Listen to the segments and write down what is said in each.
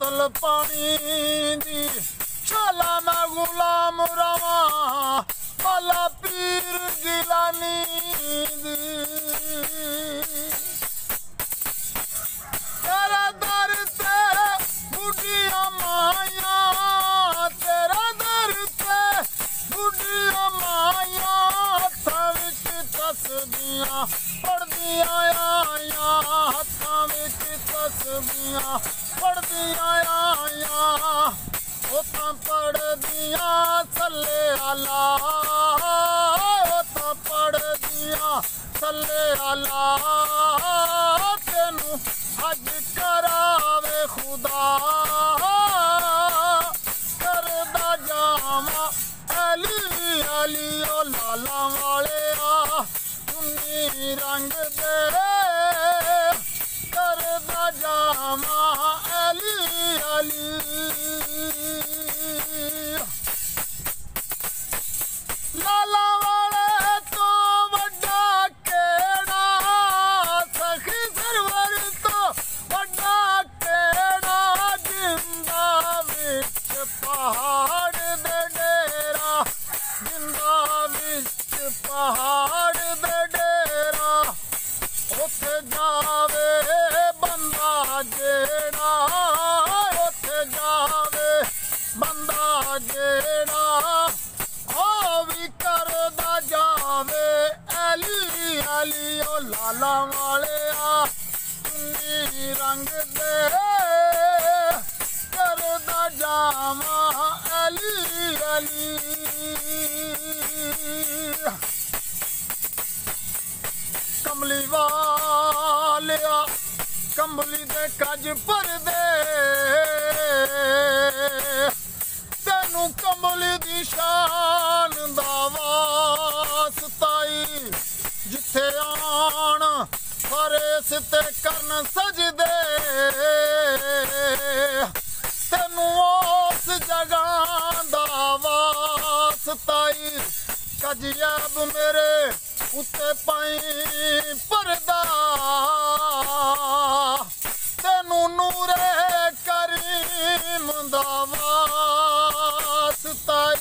बोतल पानी दी शाला मैं गुलाम रवा वाला पीर गिलानी दी तेरा दर ते बुढ़िया माया तेरा दर ते बुढ़िया माया हत्थां विच तस्बीहां पढ़दियां आया हत्थां विच तस्बीहां पढ़दियां आया ओ तां पढ़दियां सल्ले अला ओ तां पढ़दियां सल्ले अला तेनू हज करावे खुदा करदा जावा अली अली ओ लाला वाले आ चुन्नी रंग दे करदा जावा अली अली लाला वाले तो वड्डा केड़ा सखी सरवर तो वड्डा केड़ा जिंदा विच पहाड़ दे डेरा जिंदा विच पहाड़ दे डेरा उथे जावे बंदा जेड़ा उथे जावे बंदा जेड़ा भी करदा जावे अली अली ओ लाला वाले आ चुन्नी रंग दे करदा जावा अली अली कमली वालिया कंबली दे कज पर दे तेनू कंबली दी शान दा वास्ताई जिथे आन फरेस ते करन सजदे तेनू उस जगह दा वास्ताई कजयब मेरे उत्ते पाई परदा तेनू नूरे करीम दा वास्ताई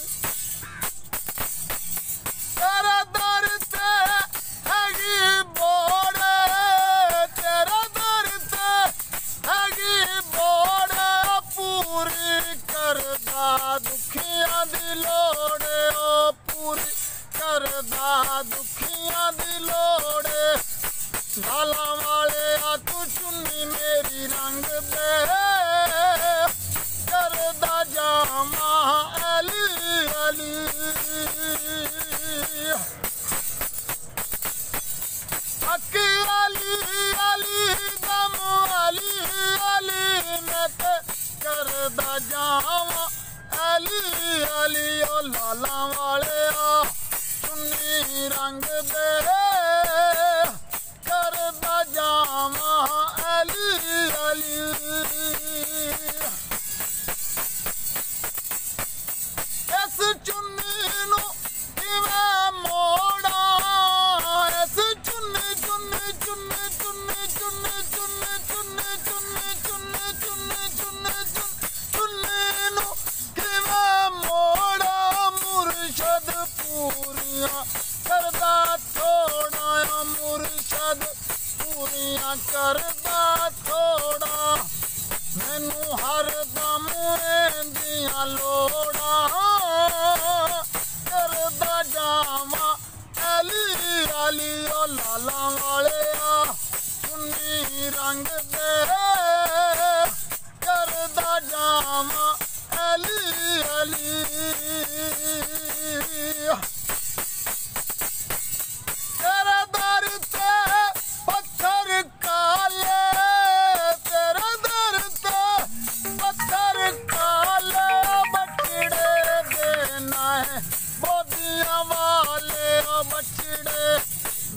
तेरा दर ते हैगी बोड़े तेरा दर ते हैगी बोड़े पूरी करदा दुखियां दी लोड़े ओ पूरी करदा दुखियां दी लोड़े लाला वाले आ तू चुन्नी मेरी रंग दे करदा जावा अली अली अकी अली अली दम अली अली मैं ते करदा जावा अली अली ओ लाला वाले आ चुन्नी रंग दे करदा जावा अली अली इस चुन्नी नू किवें मोड़ा इस चुन्नी चुन्नी चुन्नी चुन्नी चुन्नी चुन्नी चुन्नी चुन्नी चुन्नी चुन्नी चुन्नी चुन्नी नू किवें मोड़ा मुर्शद पूरियां करदा थोड़ा मुर्शद पूरियां करदा थोड़ा मैनू हर दम दियां लोड़ा करदा जावा अली अली ओ लाला वाले आ चुन्नी रंग दे करदा जावा अली अली तेरा दर ते पत्थर काले तेरा दर ते पत्थर काले बछड़े देना है बोदियां वाले ओ बछड़े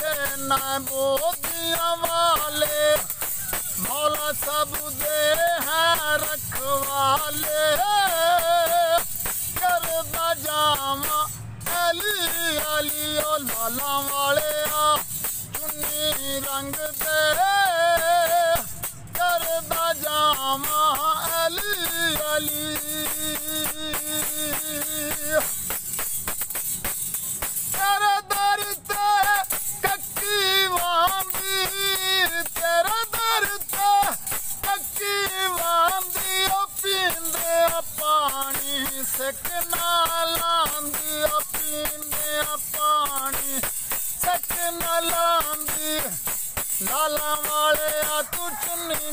देना है बोदियां वाले मौला सब दे हैं रखवाले करदा जावा अली अली ओ लाला वाले आ चुन्नी रंग दे करदा जावा अली सकना लांदी पींदे पानी सकना लांदी लाला वाले तू चुन्नी